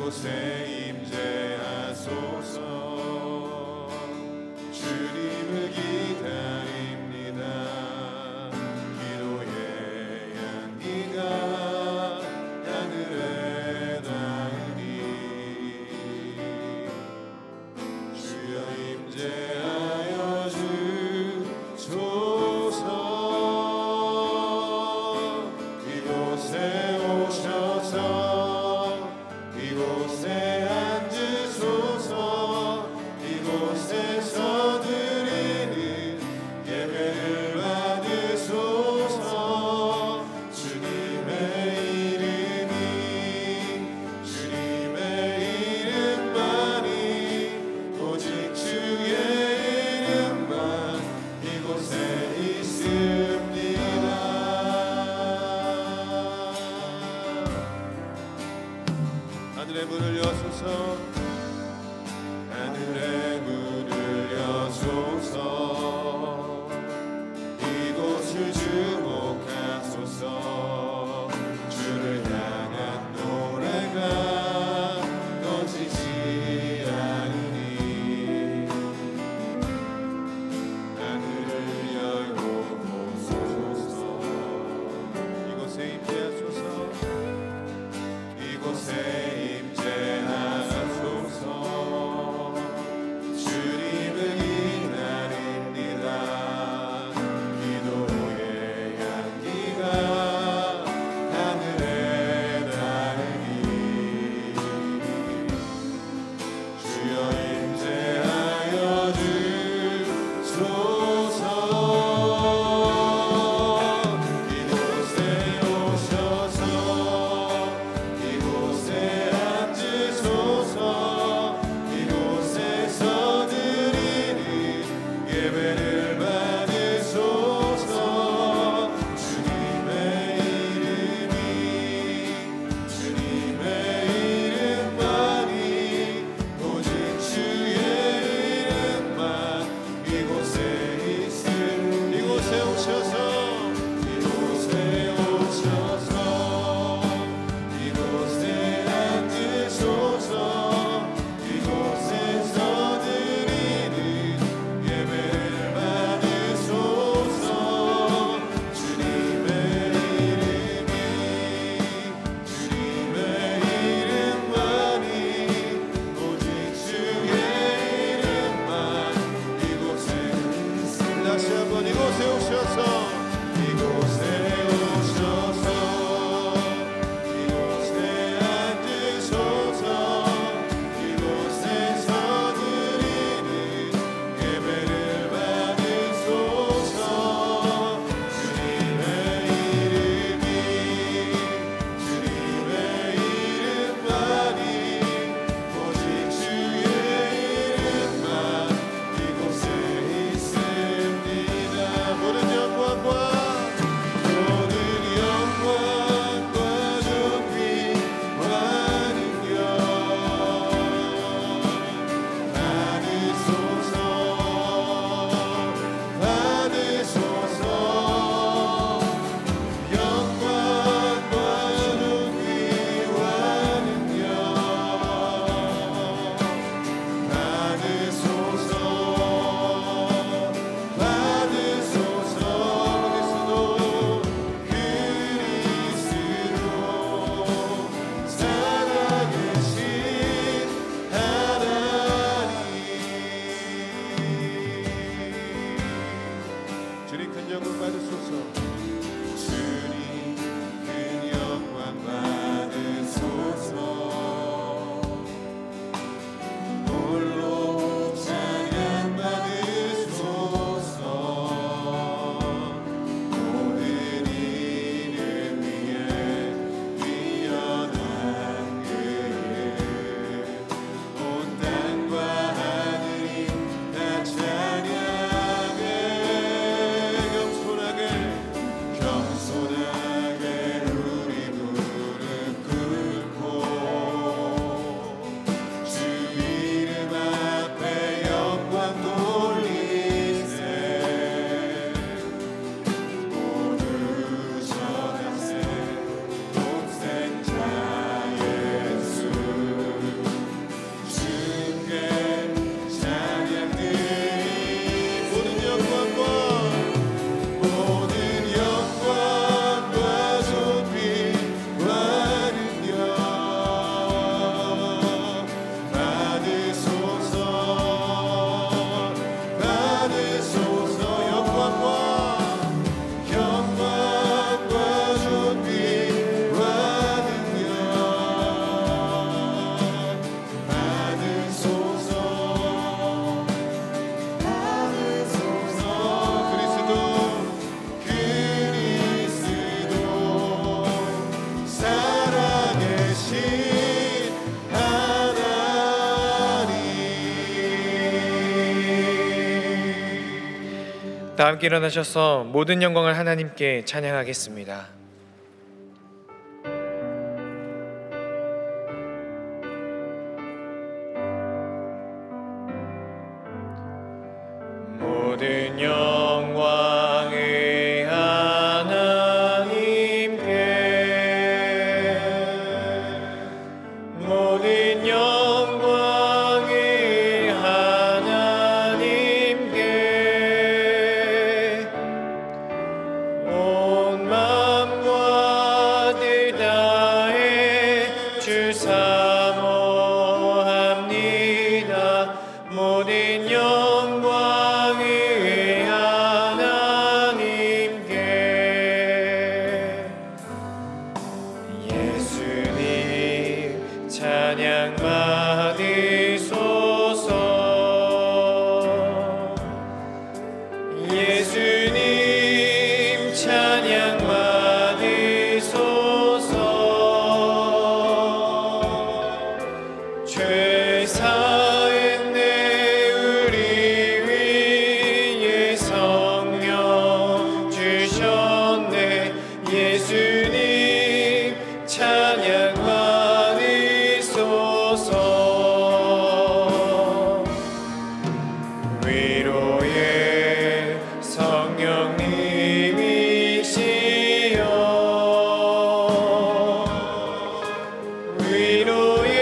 이곳에 임재하소서. 주님을 기다립니다. 기도의 향기가 하늘에 닿으니 주여 임재하여 주소서. 이곳에 오셔서 이곳에 앉으소서. 이곳에서 드리는 예배를 받으소서. 주님의 이름이 주님의 이름만이 오직 주의 이름만 이곳에 있습니다. 하늘의 문을 여소서. 하늘의 문을 여소서. 이곳을 주목하소서. 주를 향한 노래가 꺼지지 않으니 하늘을 열고 보소서. 이곳에 임재하소서. 이곳에 임재하소서. 주님을 기다립니다. 기도의 향기가 하늘에 닿으니 주여 임재하여 주소서. 이곳에 오셔서 이곳에 앉으소서. 이곳에서 드리는 예배를 받으소서. 주님의 이름이 주님의 이름만이 오직 주의 이름만 이곳에 있음. 이곳에 오셔서 이곳에 오셔서 이곳에 앉으소서. 이곳에서 드리는 예배를 받으소서. 주님의 이름이 주님의 이름만이 오직 주의 이름만 이곳에 있습니다. 다시 한번 이곳에 오셔서 이곳에 오셔서 이곳에 앉으소서. 이곳에서 드리는 예배를 받으소서. 주님의 이름이 주님의 이름만이 오직 주의 이름만 이곳에 있습니다. 모든 영광과 존귀와 능력 받으소서. 받으소서. 영광과 존귀와 능력 받으소서. 받으소서. 그리스도 살아계신 하나님. 주님 큰 영광 받으소서. 주님 큰 영광 받으소서. 홀로 찬양 받으소서. 모든 이름 위에 뛰어난 그의 온 땅과 하늘이 다 찬양해. 겸손하게 다 함께 일어나셔서 모든 영광을 하나님께 찬양하겠습니다. 모든 영광을 하나님께, 모든 영광을 하나님께, 온 마음과 뜻 다해 주 사모합니다. 모든 영광을 하나님께. 예수님 찬양 받으소서. 예수님 찬양 받으소서. 죄 사했네 우리 위에 성령 주셨네. 예수님 찬양 받으소서. 위로의 성령님이시여, 위로의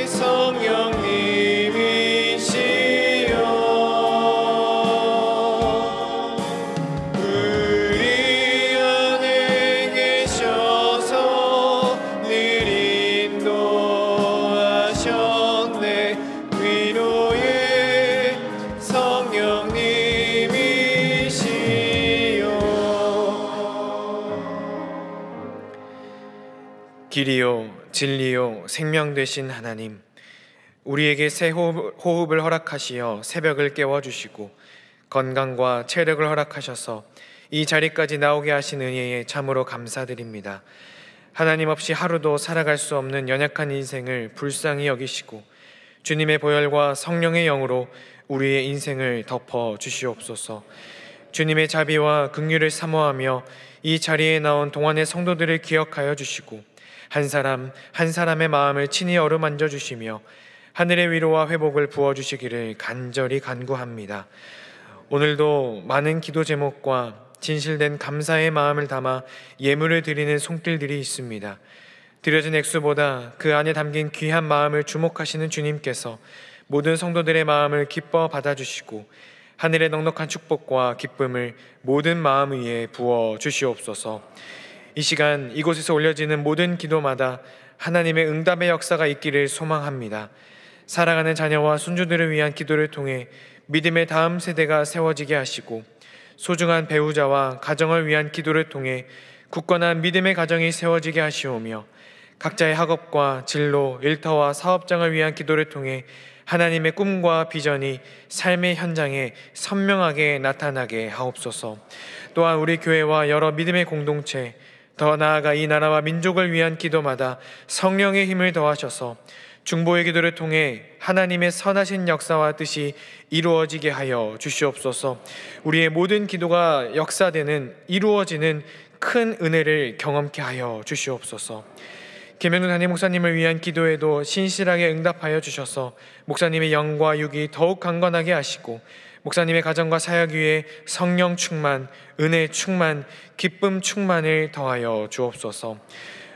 성령님이시여, 우리 안에 계셔서 늘 인도하셨네. 위로의 성령님이시여. 길이요 진리요 생명 되신 하나님, 우리에게 새 호흡을 허락하시어 새벽을 깨워주시고 건강과 체력을 허락하셔서 이 자리까지 나오게 하신 은혜에 참으로 감사드립니다. 하나님 없이 하루도 살아갈 수 없는 연약한 인생을 불쌍히 여기시고 주님의 보혈과 성령의 영으로 우리의 인생을 덮어 주시옵소서. 주님의 자비와 긍휼을 사모하며 이 자리에 나온 동안의 성도들을 기억하여 주시고 한 사람 한 사람의 마음을 친히 어루만져 주시며 하늘의 위로와 회복을 부어주시기를 간절히 간구합니다. 오늘도 많은 기도 제목과 진실된 감사의 마음을 담아 예물을 드리는 손길들이 있습니다. 드려진 액수보다 그 안에 담긴 귀한 마음을 주목하시는 주님께서 모든 성도들의 마음을 기뻐 받아주시고 하늘의 넉넉한 축복과 기쁨을 모든 마음 위에 부어 주시옵소서. 이 시간 이곳에서 올려지는 모든 기도마다 하나님의 응답의 역사가 있기를 소망합니다. 사랑하는 자녀와 손주들을 위한 기도를 통해 믿음의 다음 세대가 세워지게 하시고 소중한 배우자와 가정을 위한 기도를 통해 굳건한 믿음의 가정이 세워지게 하시오며 각자의 학업과 진로, 일터와 사업장을 위한 기도를 통해 하나님의 꿈과 비전이 삶의 현장에 선명하게 나타나게 하옵소서. 또한 우리 교회와 여러 믿음의 공동체, 더 나아가 이 나라와 민족을 위한 기도마다 성령의 힘을 더하셔서 중보의 기도를 통해 하나님의 선하신 역사와 뜻이 이루어지게 하여 주시옵소서. 우리의 모든 기도가 역사되는, 이루어지는 큰 은혜를 경험케 하여 주시옵소서. 김현우 담임 목사님을 위한 기도에도 신실하게 응답하여 주셔서 목사님의 영과 육이 더욱 강건하게 하시고 목사님의 가정과 사역 위에 성령 충만, 은혜 충만, 기쁨 충만을 더하여 주옵소서.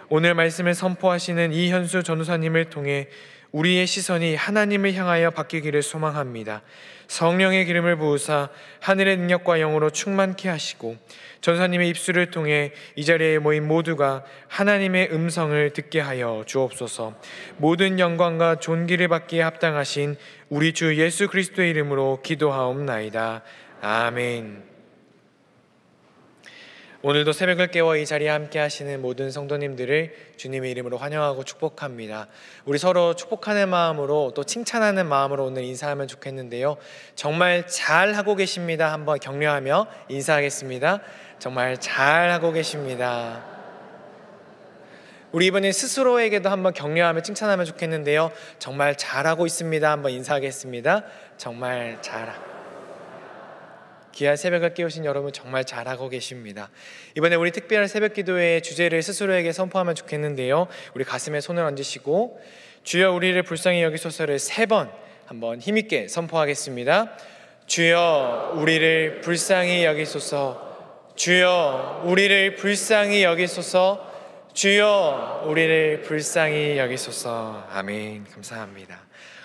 오늘 말씀을 선포하시는 이현수 전우사님을 통해 우리의 시선이 하나님을 향하여 바뀌기를 소망합니다. 성령의 기름을 부으사 하늘의 능력과 영으로 충만케 하시고 전사님의 입술을 통해 이 자리에 모인 모두가 하나님의 음성을 듣게 하여 주옵소서. 모든 영광과 존귀를 받기에 합당하신 우리 주 예수 그리스도의 이름으로 기도하옵나이다. 아멘. 오늘도 새벽을 깨워 이 자리에 함께 하시는 모든 성도님들을 주님의 이름으로 환영하고 축복합니다. 우리 서로 축복하는 마음으로 또 칭찬하는 마음으로 오늘 인사하면 좋겠는데요. 정말 잘하고 계십니다. 한번 격려하며 인사하겠습니다. 정말 잘하고 계십니다. 우리 이번엔 스스로에게도 한번 격려하며 칭찬하면 좋겠는데요. 정말 잘하고 있습니다. 한번 인사하겠습니다. 정말 잘하고 귀한 새벽을 깨우신 여러분 정말 잘하고 계십니다. 이번에 우리 특별한 새벽 기도의 주제를 스스로에게 선포하면 좋겠는데요. 우리 가슴에 손을 얹으시고 주여 우리를 불쌍히 여기소서를 3번 한번 힘있게 선포하겠습니다. 주여 우리를 불쌍히 여기소서. 주여 우리를 불쌍히 여기소서. 주여 우리를 불쌍히 여기소서. 아멘. 감사합니다.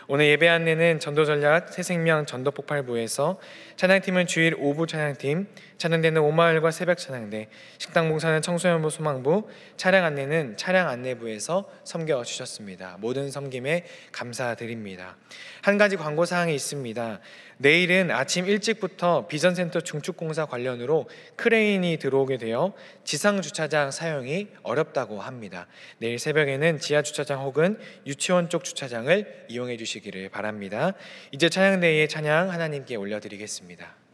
오늘 예배 안내는 전도전략 새생명 전도폭발부에서 찬양팀은 주일 오부 찬양팀, 찬양대는 오마을과 새벽 찬양대, 식당 봉사는 청소년부 소망부, 차량 안내는 차량 안내부에서 섬겨주셨습니다. 모든 섬김에 감사드립니다. 한 가지 광고사항이 있습니다. 내일은 아침 일찍부터 비전센터 중축공사 관련으로 크레인이 들어오게 되어 지상주차장 사용이 어렵다고 합니다. 내일 새벽에는 지하주차장 혹은 유치원 쪽 주차장을 이용해 주시기를 바랍니다. 이제 찬양대의 찬양 하나님께 올려드리겠습니다.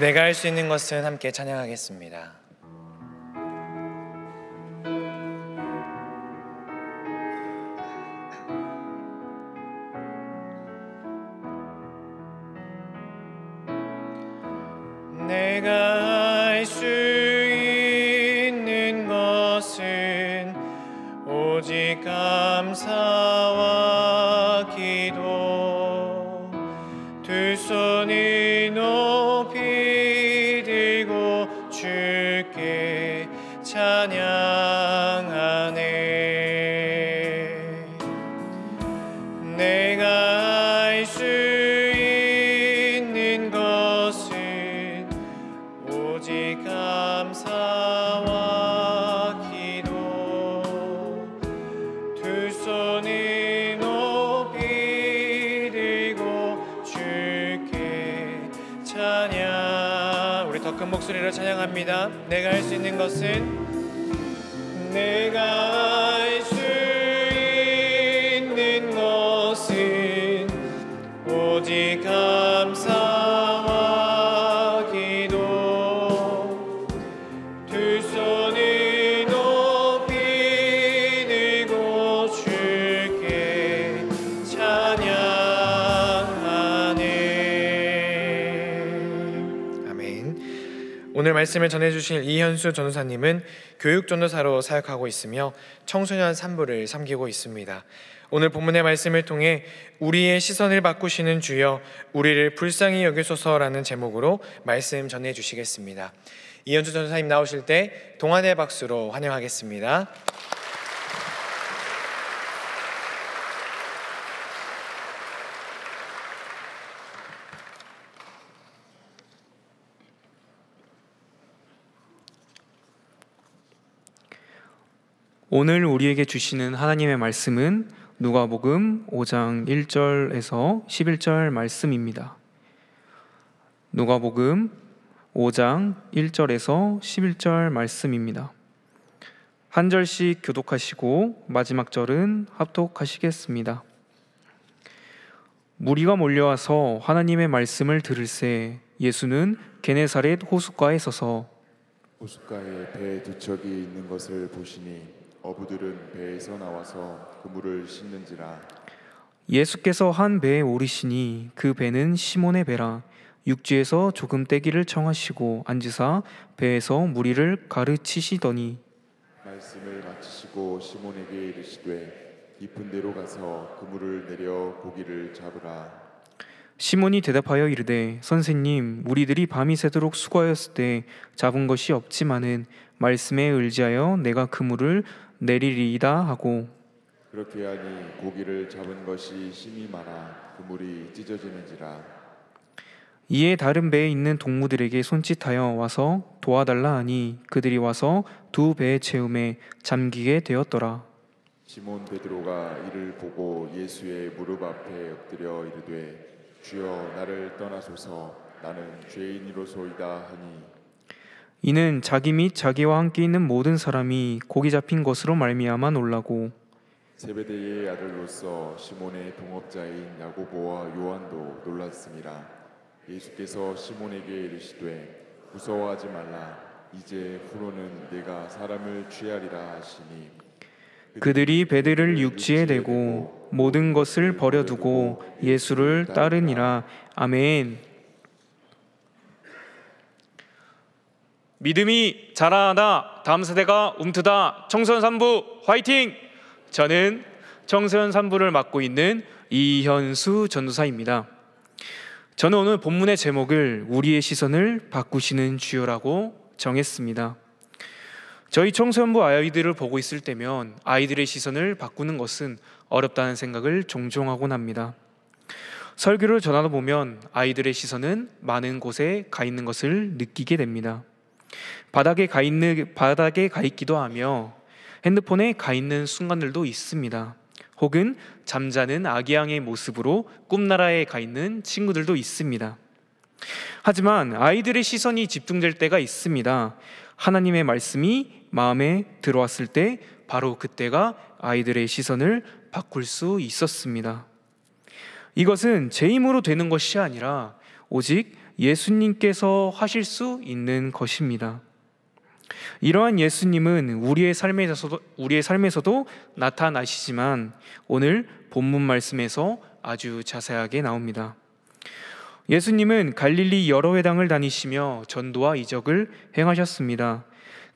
내가 할 수 있는 것은 함께 찬양하겠습니다. 내가 할 수 있는 것은 오직 감사와 기도, 두 손을 높이 들고 주께 찬양하네. 내가 할 수 있는 것은 오직 감사와 기도, 두 손을 높이 들고 주께 찬양. 우리 더 큰 목소리로 찬양합니다. 내가 할 수 있는 것은, 내가 할 수 있는 것은 오직 감사와 기도, 두 손을 높이 들고 주께 찬양하네. 아멘. 오늘 말씀을 전해주실 이현수 전도사님은 교육전도사로 사역하고 있으며 청소년 산부를 섬기고 있습니다. 오늘 본문의 말씀을 통해 우리의 시선을 바꾸시는 주여 우리를 불쌍히 여기소서라는 제목으로 말씀 전해주시겠습니다. 이현수 전도사님 나오실 때 동안의 박수로 환영하겠습니다. 오늘 우리에게 주시는 하나님의 말씀은 누가복음 5장 1절에서 11절 말씀입니다. 누가복음 5장 1절에서 11절 말씀입니다. 한 절씩 교독하시고 마지막 절은 합독하시겠습니다. 무리가 몰려와서 하나님의 말씀을 들을새 예수는 게네사렛 호숫가에 서서 호숫가에 배 두 척이 있는 것을 보시니 어부들은 배에서 나와서 그물을 씻는지라. 예수께서 한 배에 오르시니 그 배는 시몬의 배라. 육지에서 조금 떼기를 청하시고 앉으사 배에서 무리를 가르치시더니 말씀을 마치시고 시몬에게 이르시되 깊은 데로 가서 그물을 내려 고기를 잡으라. 시몬이 대답하여 이르되 선생님, 우리들이 밤이 새도록 수고하였을 때 잡은 것이 없지만은 말씀에 의지하여 내가 그물을 내리리이다 하고, 그렇게 하니 고기를 잡은 것이 심히 많아 그물이 찢어지는지라. 이에 다른 배에 있는 동무들에게 손짓하여 와서 도와달라 하니 그들이 와서 두 배의 채움에 잠기게 되었더라. 시몬 베드로가 이를 보고 예수의 무릎 앞에 엎드려 이르되 주여 나를 떠나소서 나는 죄인이로소이다 하니, 이는 자기 및 자기와 함께 있는 모든 사람이 고기 잡힌 것으로 말미암아 놀라고, 세베대의 아들로서 시몬의 동업자인 야고보와 요한도 놀랐습니다. 예수께서 시몬에게 이르시되 무서워하지 말라. 이제 후로는 내가 사람을 취하리라 하시니, 그들이 배들을 육지에 대고 모든 것을 버려두고 예수를 따르니라. 아멘. 믿음이 자라나다. 다음 세대가 움트다. 청소년 산부 화이팅! 저는 청소년 산부를 맡고 있는 이현수 전도사입니다. 저는 오늘 본문의 제목을 우리의 시선을 바꾸시는 주여라고 정했습니다. 저희 청소년부 아이들을 보고 있을 때면 아이들의 시선을 바꾸는 것은 어렵다는 생각을 종종 하곤 합니다. 설교를 전하다 보면 아이들의 시선은 많은 곳에 가 있는 것을 느끼게 됩니다. 바닥에 가 있기도 하며 핸드폰에 가 있는 순간들도 있습니다. 혹은 잠자는 아기 양의 모습으로 꿈나라에 가 있는 친구들도 있습니다. 하지만 아이들의 시선이 집중될 때가 있습니다. 하나님의 말씀이 마음에 들어왔을 때 바로 그때가 아이들의 시선을 바꿀 수 있었습니다. 이것은 제 힘으로 되는 것이 아니라 오직 예수님께서 하실 수 있는 것입니다. 이러한 예수님은 우리의 삶에서도 나타나시지만 오늘 본문 말씀에서 아주 자세하게 나옵니다. 예수님은 갈릴리 여러 회당을 다니시며 전도와 이적을 행하셨습니다.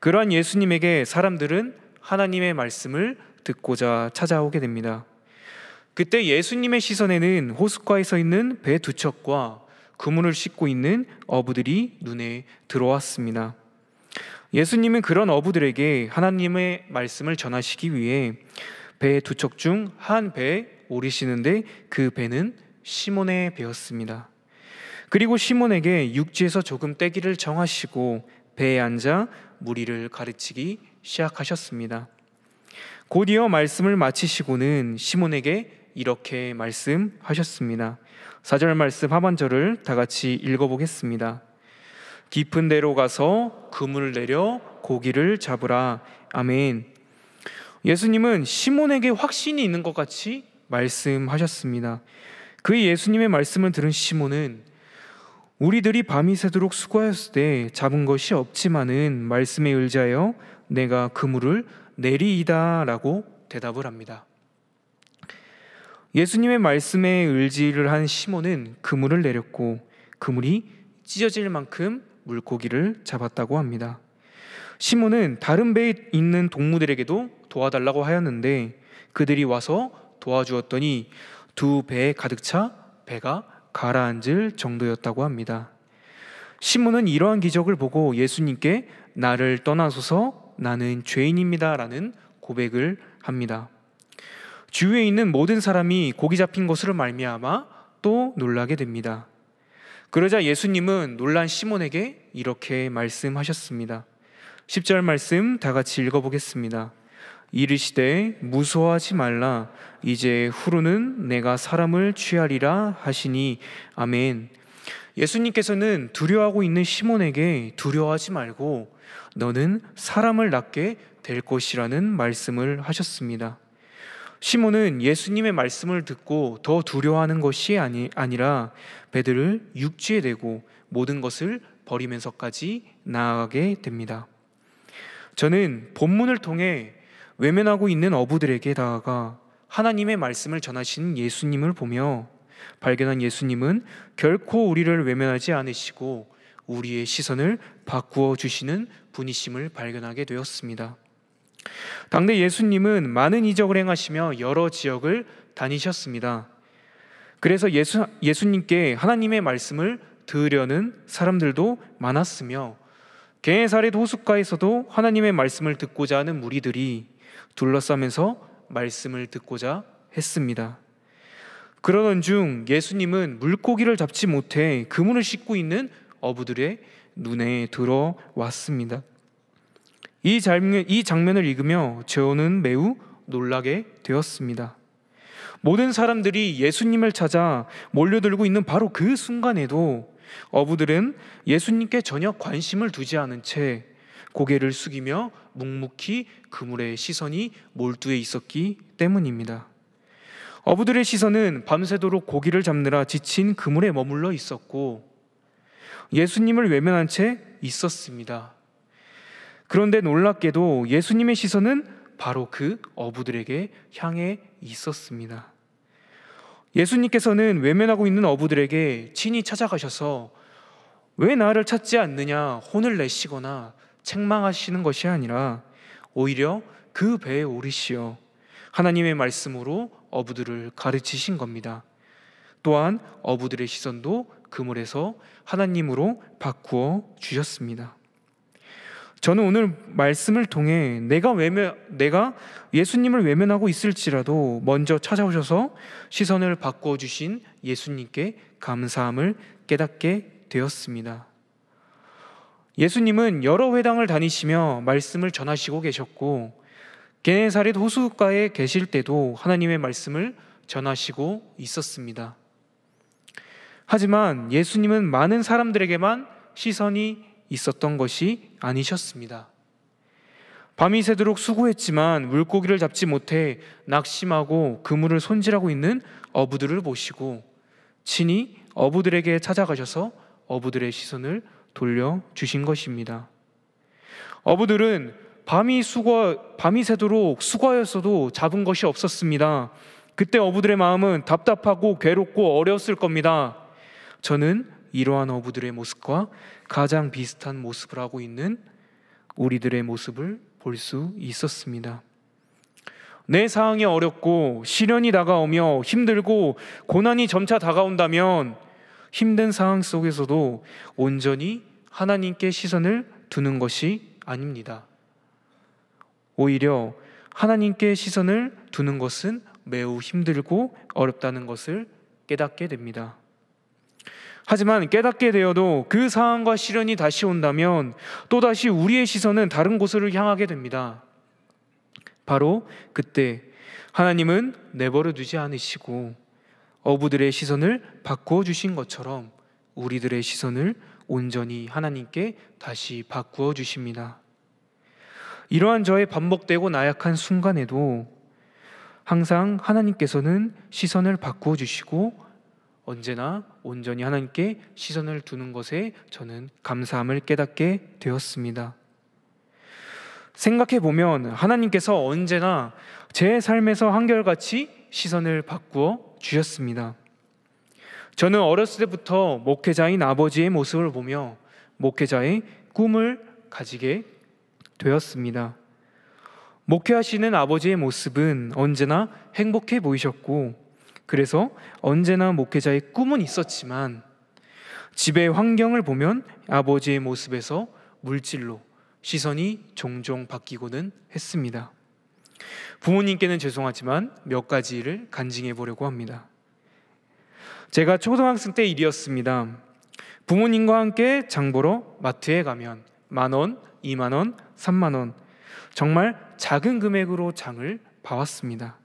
그러한 예수님에게 사람들은 하나님의 말씀을 듣고자 찾아오게 됩니다. 그때 예수님의 시선에는 호숫가에 서 있는 배 두 척과 그물을 싣고 있는 어부들이 눈에 들어왔습니다. 예수님은 그런 어부들에게 하나님의 말씀을 전하시기 위해 배 두 척 중 한 배에 오르시는데 그 배는 시몬의 배였습니다. 그리고 시몬에게 육지에서 조금 떼기를 정하시고 배에 앉아 무리를 가르치기 시작하셨습니다. 곧이어 말씀을 마치시고는 시몬에게 이렇게 말씀하셨습니다. 4절 말씀 하반절을 다 같이 읽어보겠습니다. 깊은 데로 가서 그물을 내려 고기를 잡으라. 아멘. 예수님은 시몬에게 확신이 있는 것 같이 말씀하셨습니다. 그 예수님의 말씀을 들은 시몬은 우리들이 밤이 새도록 수고하였을 때 잡은 것이 없지만은 말씀에 의지하여 내가 그물을 내리이다 라고 대답을 합니다. 예수님의 말씀에 의지를 한 시몬은 그물을 내렸고 그물이 찢어질 만큼 물고기를 잡았다고 합니다. 시몬은 다른 배에 있는 동무들에게도 도와달라고 하였는데 그들이 와서 도와주었더니 두 배에 가득 차 배가 가라앉을 정도였다고 합니다. 시몬은 이러한 기적을 보고 예수님께 나를 떠나소서 나는 죄인입니다 라는 고백을 합니다. 주위에 있는 모든 사람이 고기 잡힌 것으로 말미암아 또 놀라게 됩니다. 그러자 예수님은 놀란 시몬에게 이렇게 말씀하셨습니다. 10절 말씀 다 같이 읽어보겠습니다. 이르시되 무서워하지 말라 이제 후로는 내가 사람을 취하리라 하시니 아멘. 예수님께서는 두려워하고 있는 시몬에게 두려워하지 말고 너는 사람을 낳게 될 것이라는 말씀을 하셨습니다. 시몬은 예수님의 말씀을 듣고 더 두려워하는 것이 아니라 배들을 육지에 대고 모든 것을 버리면서까지 나아가게 됩니다. 저는 본문을 통해 외면하고 있는 어부들에게 다가가 하나님의 말씀을 전하시는 예수님을 보며 발견한 예수님은 결코 우리를 외면하지 않으시고 우리의 시선을 바꾸어 주시는 분이심을 발견하게 되었습니다. 당대 예수님은 많은 이적을 행하시며 여러 지역을 다니셨습니다. 그래서 예수님께 하나님의 말씀을 들으려는 사람들도 많았으며 게네사렛 호숫가에서도 하나님의 말씀을 듣고자 하는 무리들이 둘러싸면서 말씀을 듣고자 했습니다. 그러던 중 예수님은 물고기를 잡지 못해 그물을 싣고 있는 어부들의 눈에 들어왔습니다. 이 장면을 읽으며 저는 매우 놀라게 되었습니다. 모든 사람들이 예수님을 찾아 몰려들고 있는 바로 그 순간에도 어부들은 예수님께 전혀 관심을 두지 않은 채 고개를 숙이며 묵묵히 그물에 시선이 몰두해 있었기 때문입니다. 어부들의 시선은 밤새도록 고기를 잡느라 지친 그물에 머물러 있었고 예수님을 외면한 채 있었습니다. 그런데 놀랍게도 예수님의 시선은 바로 그 어부들에게 향해 있었습니다. 예수님께서는 외면하고 있는 어부들에게 친히 찾아가셔서 왜 나를 찾지 않느냐 혼을 내시거나 책망하시는 것이 아니라 오히려 그 배에 오르시어 하나님의 말씀으로 어부들을 가르치신 겁니다. 또한 어부들의 시선도 그물에서 하나님으로 바꾸어 주셨습니다. 저는 오늘 말씀을 통해 내가 예수님을 외면하고 있을지라도 먼저 찾아오셔서 시선을 바꾸어 주신 예수님께 감사함을 깨닫게 되었습니다. 예수님은 여러 회당을 다니시며 말씀을 전하시고 계셨고 게네사렛 호숫가에 계실 때도 하나님의 말씀을 전하시고 있었습니다. 하지만 예수님은 많은 사람들에게만 시선이 있었던 것이 아니셨습니다. 밤이 새도록 수고했지만 물고기를 잡지 못해 낙심하고 그물을 손질하고 있는 어부들을 보시고 친히 어부들에게 찾아가셔서 어부들의 시선을 돌려주신 것입니다. 어부들은 밤이 새도록 수고하였어도 잡은 것이 없었습니다. 그때 어부들의 마음은 답답하고 괴롭고 어려웠을 겁니다. 저는 이러한 어부들의 모습과 가장 비슷한 모습을 하고 있는 우리들의 모습을 볼 수 있었습니다. 내 상황이 어렵고 시련이 다가오며 힘들고 고난이 점차 다가온다면 힘든 상황 속에서도 온전히 하나님께 시선을 두는 것이 아닙니다. 오히려 하나님께 시선을 두는 것은 매우 힘들고 어렵다는 것을 깨닫게 됩니다. 하지만 깨닫게 되어도 그 상황과 시련이 다시 온다면 또다시 우리의 시선은 다른 곳으로 향하게 됩니다. 바로 그때 하나님은 내버려 두지 않으시고 어부들의 시선을 바꾸어 주신 것처럼 우리들의 시선을 온전히 하나님께 다시 바꾸어 주십니다. 이러한 저의 반복되고 나약한 순간에도 항상 하나님께서는 시선을 바꾸어 주시고 언제나 온전히 하나님께 시선을 두는 것에 저는 감사함을 깨닫게 되었습니다. 생각해 보면 하나님께서 언제나 제 삶에서 한결같이 시선을 바꾸어 주셨습니다. 저는 어렸을 때부터 목회자인 아버지의 모습을 보며 목회자의 꿈을 가지게 되었습니다. 목회하시는 아버지의 모습은 언제나 행복해 보이셨고, 그래서 언제나 목회자의 꿈은 있었지만 집의 환경을 보면 아버지의 모습에서 물질로 시선이 종종 바뀌고는 했습니다. 부모님께는 죄송하지만 몇 가지를 간증해 보려고 합니다. 제가 초등학생 때 일이었습니다. 부모님과 함께 장 보러 마트에 가면 10,000원, 20,000원, 30,000원 정말 작은 금액으로 장을 봐왔습니다.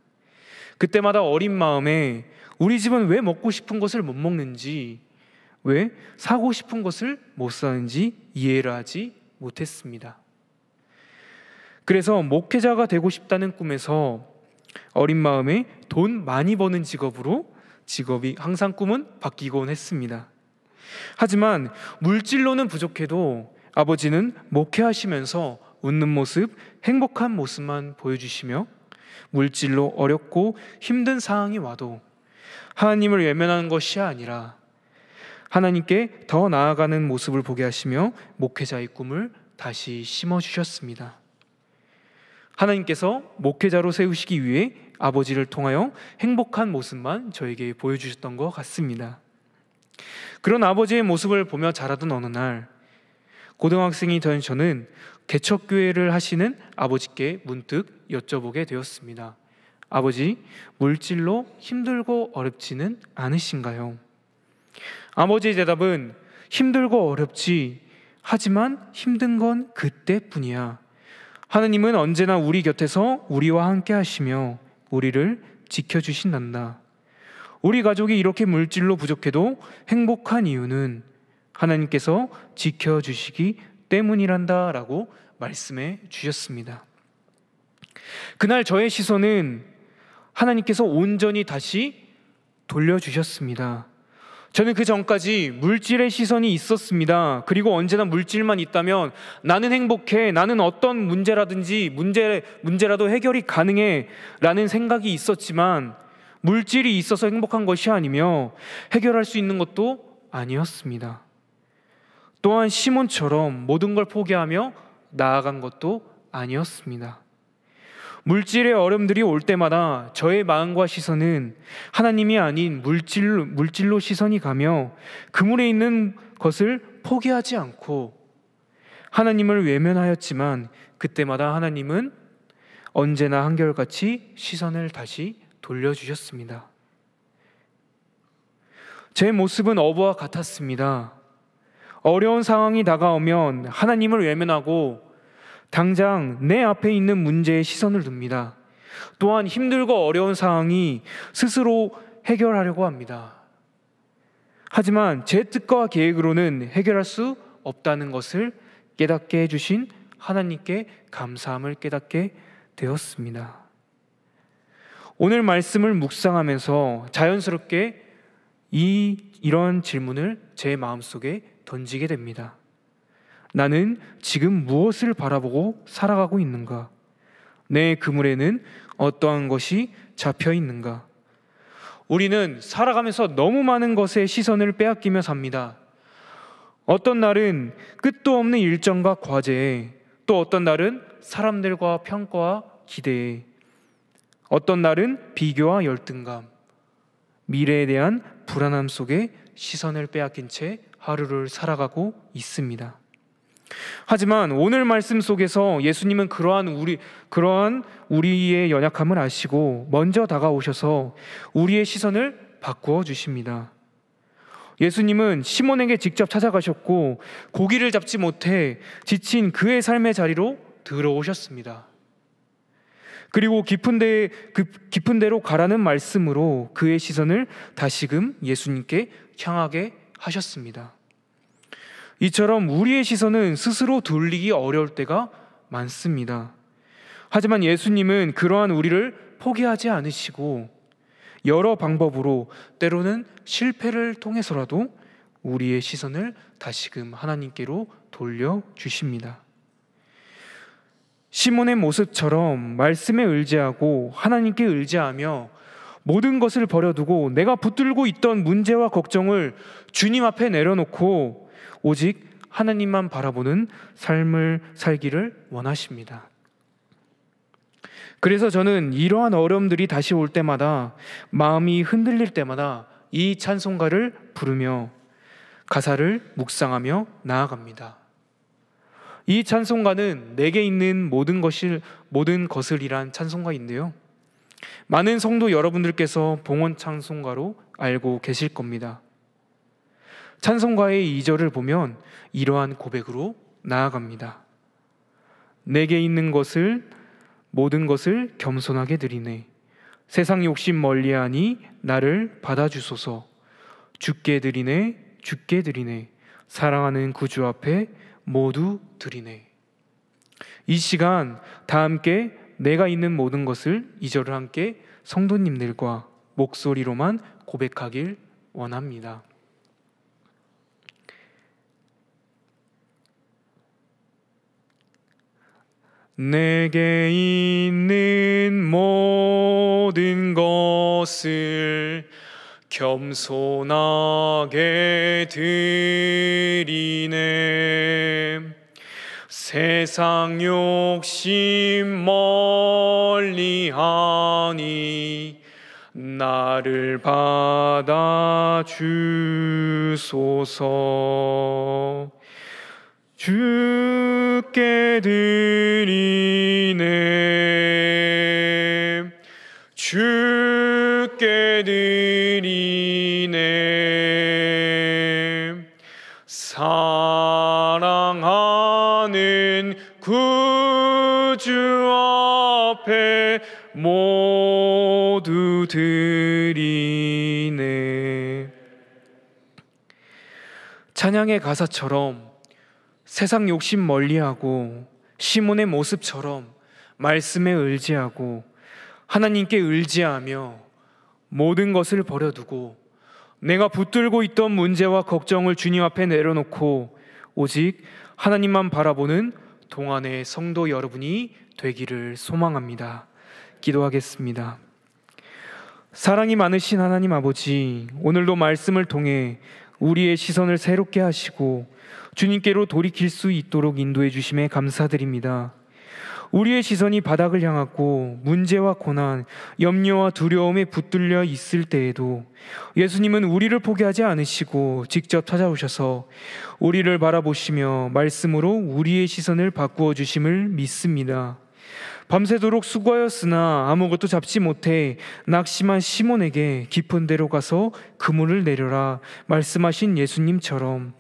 그때마다 어린 마음에 우리 집은 왜 먹고 싶은 것을 못 먹는지, 왜 사고 싶은 것을 못 사는지 이해를 하지 못했습니다. 그래서 목회자가 되고 싶다는 꿈에서 어린 마음에 돈 많이 버는 직업이 항상 꿈은 바뀌곤 했습니다. 하지만 물질로는 부족해도 아버지는 목회하시면서 웃는 모습, 행복한 모습만 보여주시며 물질로 어렵고 힘든 상황이 와도 하나님을 외면하는 것이 아니라 하나님께 더 나아가는 모습을 보게 하시며 목회자의 꿈을 다시 심어주셨습니다. 하나님께서 목회자로 세우시기 위해 아버지를 통하여 행복한 모습만 저에게 보여주셨던 것 같습니다. 그런 아버지의 모습을 보며 자라던 어느 날, 고등학생이 된 저는 개척교회를 하시는 아버지께 문득 여쭤보게 되었습니다. 아버지, 물질로 힘들고 어렵지는 않으신가요? 아버지의 대답은 힘들고 어렵지, 하지만 힘든 건 그때뿐이야. 하나님은 언제나 우리 곁에서 우리와 함께 하시며 우리를 지켜주신단다. 우리 가족이 이렇게 물질로 부족해도 행복한 이유는 하나님께서 지켜주시기 때문이란다 라고 말씀해 주셨습니다. 그날 저의 시선은 하나님께서 온전히 다시 돌려주셨습니다. 저는 그 전까지 물질의 시선이 있었습니다. 그리고 언제나 물질만 있다면 나는 행복해, 나는 어떤 문제라도 해결이 가능해 라는 생각이 있었지만 물질이 있어서 행복한 것이 아니며 해결할 수 있는 것도 아니었습니다. 또한 시몬처럼 모든 걸 포기하며 나아간 것도 아니었습니다. 물질의 어려움들이 올 때마다 저의 마음과 시선은 하나님이 아닌 물질로 시선이 가며 그물에 있는 것을 포기하지 않고 하나님을 외면하였지만 그때마다 하나님은 언제나 한결같이 시선을 다시 돌려주셨습니다. 제 모습은 어부와 같았습니다. 어려운 상황이 다가오면 하나님을 외면하고 당장 내 앞에 있는 문제에 시선을 둡니다. 또한 힘들고 어려운 상황이 스스로 해결하려고 합니다. 하지만 제 뜻과 계획으로는 해결할 수 없다는 것을 깨닫게 해주신 하나님께 감사함을 깨닫게 되었습니다. 오늘 말씀을 묵상하면서 자연스럽게 이런 질문을 제 마음속에 던지게 됩니다. 나는 지금 무엇을 바라보고 살아가고 있는가? 내 그물에는 어떠한 것이 잡혀 있는가? 우리는 살아가면서 너무 많은 것에 시선을 빼앗기며 삽니다. 어떤 날은 끝도 없는 일정과 과제에, 또 어떤 날은 사람들과 평가와 기대에, 어떤 날은 비교와 열등감, 미래에 대한 불안함 속에 시선을 빼앗긴 채 하루를 살아가고 있습니다. 하지만 오늘 말씀 속에서 예수님은 그러한 우리의 연약함을 아시고 먼저 다가오셔서 우리의 시선을 바꾸어 주십니다. 예수님은 시몬에게 직접 찾아가셨고 고기를 잡지 못해 지친 그의 삶의 자리로 들어오셨습니다. 그리고 깊은 데로 가라는 말씀으로 그의 시선을 다시금 예수님께 향하게 하셨습니다. 이처럼 우리의 시선은 스스로 돌리기 어려울 때가 많습니다. 하지만 예수님은 그러한 우리를 포기하지 않으시고 여러 방법으로, 때로는 실패를 통해서라도 우리의 시선을 다시금 하나님께로 돌려주십니다. 시몬의 모습처럼 말씀에 의지하고 하나님께 의지하며 모든 것을 버려두고 내가 붙들고 있던 문제와 걱정을 주님 앞에 내려놓고 오직 하나님만 바라보는 삶을 살기를 원하십니다. 그래서 저는 이러한 어려움들이 다시 올 때마다, 마음이 흔들릴 때마다 이 찬송가를 부르며 가사를 묵상하며 나아갑니다. 이 찬송가는 내게 있는 모든 것을이란 찬송가인데요, 많은 성도 여러분들께서 봉헌 찬송가로 알고 계실 겁니다. 찬송가의 2절을 보면 이러한 고백으로 나아갑니다. 내게 있는 모든 것을 겸손하게 드리네. 세상 욕심 멀리하니 나를 받아주소서. 주께 드리네. 사랑하는 구주 앞에 모두 드리네. 이 시간 다 함께 내가 있는 모든 것을 2절을 함께 성도님들과 목소리로만 고백하길 원합니다. 내게 있는 모든 것을 겸손하게 드리네. 세상 욕심 멀리하니 나를 받아주소서. 주께 드리네. 주께 드리네. 사랑하는 구주 앞에 모두 드리네. 찬양의 가사처럼 세상 욕심 멀리하고 시몬의 모습처럼 말씀에 의지하고 하나님께 의지하며 모든 것을 버려두고 내가 붙들고 있던 문제와 걱정을 주님 앞에 내려놓고 오직 하나님만 바라보는 동안의 성도 여러분이 되기를 소망합니다. 기도하겠습니다. 사랑이 많으신 하나님 아버지, 오늘도 말씀을 통해 우리의 시선을 새롭게 하시고 주님께로 돌이킬 수 있도록 인도해 주심에 감사드립니다. 우리의 시선이 바닥을 향하고 문제와 고난, 염려와 두려움에 붙들려 있을 때에도 예수님은 우리를 포기하지 않으시고 직접 찾아오셔서 우리를 바라보시며 말씀으로 우리의 시선을 바꾸어 주심을 믿습니다. 밤새도록 수고하였으나 아무것도 잡지 못해 낙심한 시몬에게 깊은 데로 가서 그물을 내려라 말씀하신 예수님처럼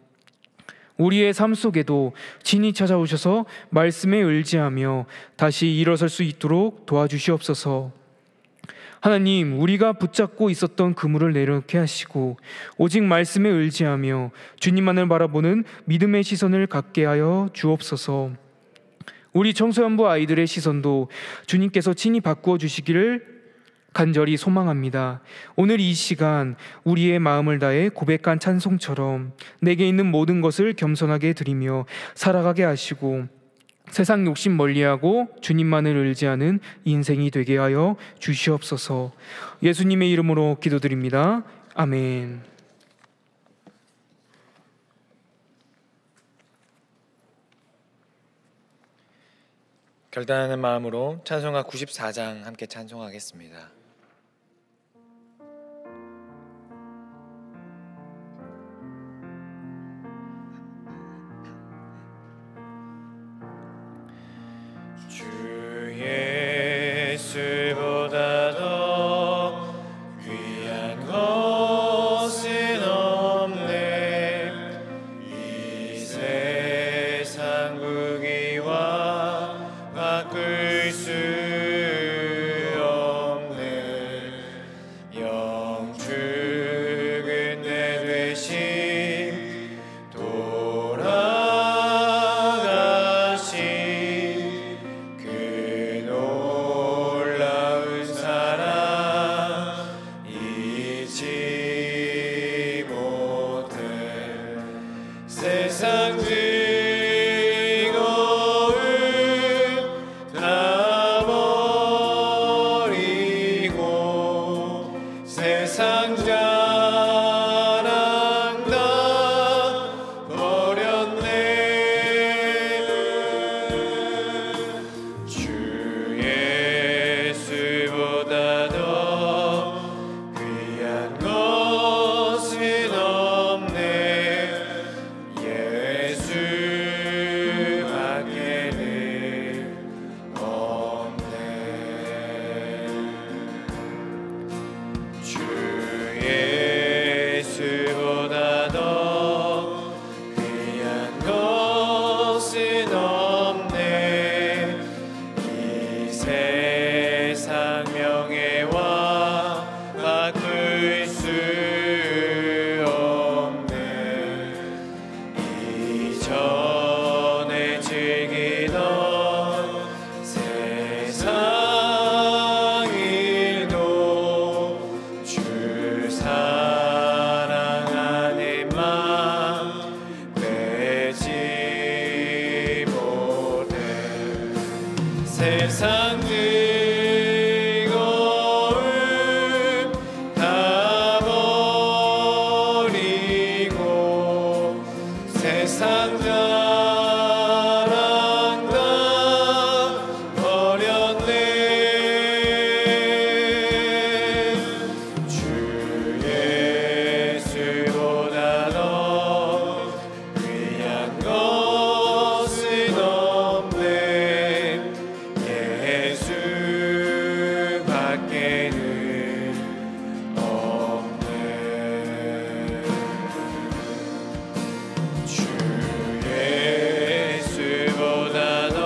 우리의 삶 속에도 친히 찾아오셔서 말씀에 의지하며 다시 일어설 수 있도록 도와주시옵소서. 하나님, 우리가 붙잡고 있었던 그물을 내려놓게 하시고 오직 말씀에 의지하며 주님만을 바라보는 믿음의 시선을 갖게 하여 주옵소서. 우리 청소년부 아이들의 시선도 주님께서 친히 바꾸어 주시기를 간절히 소망합니다. 오늘 이 시간 우리의 마음을 다해 고백한 찬송처럼 내게 있는 모든 것을 겸손하게 드리며 살아가게 하시고 세상 욕심 멀리하고 주님만을 의지하는 인생이 되게 하여 주시옵소서. 예수님의 이름으로 기도드립니다. 아멘. 결단하는 마음으로 찬송가 94장 함께 찬송하겠습니다. 주 예수보다 더 귀한 것은 없네. 이 세상 부귀와 바꿀 수 없네. 영축은 내 되심 돌아가신 그 놀라운 사랑 잊지 못해. 세상 즐거움 다 버리고 세상 자랑 다 버렸네. 주 예수보다 더 귀한 것은 없네. 예수 밖에는 없네. 주 예수보다 더 귀한 것은 없네. 이 세상 명예와 바꿀 수 없네. 이전에 즐기던 세상 일도 주 사랑하는 마음 빼지 못해. 세상 즐거움 다 버리고 세상 자랑 다 버렸네. 주 예수보다 더 귀한 것은 없네. 예수 밖에는 없네. 주 예수보다 더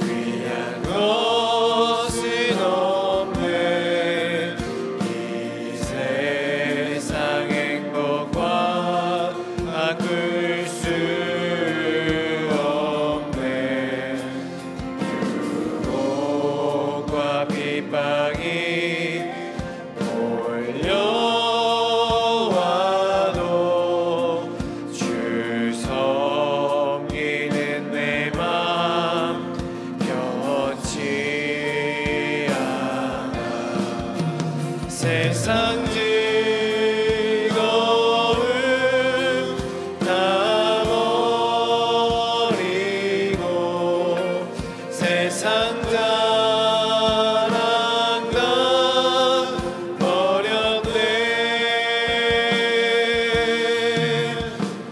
귀한 것은 없네. 이 세상 행복과 바꿀 수 없네. 유혹과 핍박이 몰려와도 주 섬기는 내 맘 변치 않아. 세상 즐거움 다 버리고 세상 자랑 다 버렸네.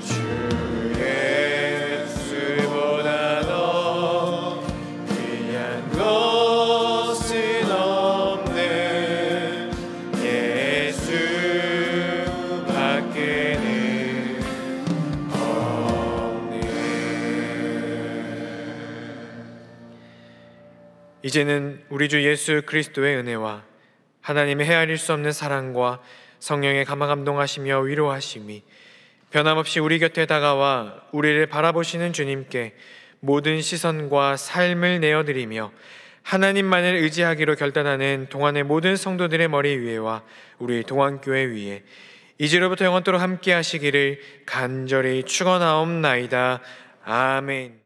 주 예수보다 더 귀한 것은 없네. 예수 밖에는 없네. 이제는 우리 주 예수 그리스도의 은혜와 하나님의 헤아릴 수 없는 사랑과 성령의 감화감동하시며 위로하심이 변함없이 우리 곁에 다가와 우리를 바라보시는 주님께 모든 시선과 삶을 내어드리며 하나님만을 의지하기로 결단하는 동안의 모든 성도들의 머리 위에와 우리 동안교회 위에 이제로부터 영원토록 함께 하시기를 간절히 축원하옵나이다. 아멘.